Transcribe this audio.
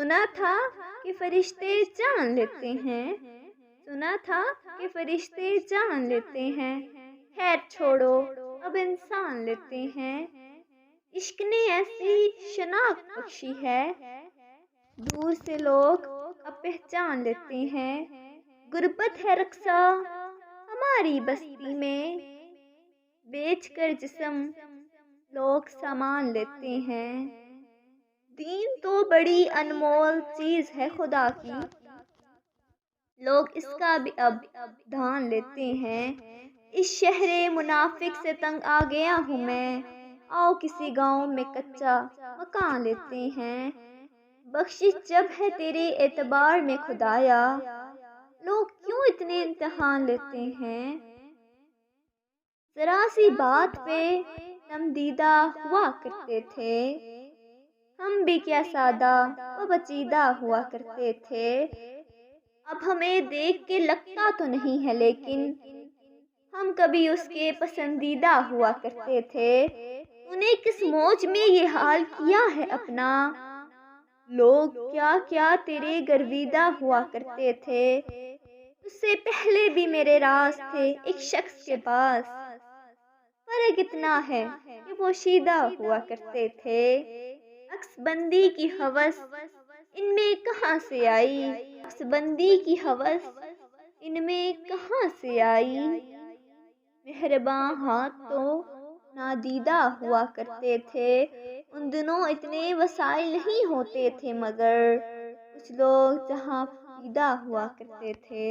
سنا تھا کہ فرشتے جان لیتے ہیں، سنا تھا کہ فرشتے جان لیتے ہیں، خیر چھوڑو اب انسان لیتے ہیں۔ عشق نے ایسی شناخت بخشی ہے، دور سے لوگ اب پہچان لیتے ہیں۔ غربت ہے رقصہ ہماری بستی میں، بیچ کر جسم لوگ سامان لیتے ہیں۔ دین تو بڑی انمول چیز ہے خدا کی، لوگ اس کا بھی اب دھان لیتے ہیں۔ اس شہر منافق سے تنگ آ گیا ہوں میں، آؤ کسی گاؤں میں کچا مکان لیتے ہیں۔ بخشش جب ہے تیرے اعتبار میں خدایا، لوگ کیوں اتنے امتحان لیتے ہیں۔ ذرا سی بات پہ نمدیدہ ہوا کرتے تھے، ہم بھی کیا سادہ و بچیدہ ہوا کرتے تھے۔ اب ہمیں دیکھ کے لگتا تو نہیں ہے لیکن ہم کبھی اس کے پسندیدہ ہوا کرتے تھے۔ تو نے کس موج میں یہ حال کیا ہے اپنا، لوگ کیا کیا تیرے گرویدہ ہوا کرتے تھے۔ اس سے پہلے بھی میرے راز تھے ایک شخص کے پاس، فرق اتنا ہے کہ پوشیدہ ہوا کرتے تھے۔ عکس بندی کی ہوس ان میں کہاں سے آئی، عکس بندی کی ہوس ان میں کہاں سے آئی۔ مہرباں ہاتھ تو نادیدہ ہوا کرتے تھے، ان دنوں اتنے وسائل نہیں ہوتے تھے مگر کچھ لوگ جہاں پیدا ہوا کرتے تھے۔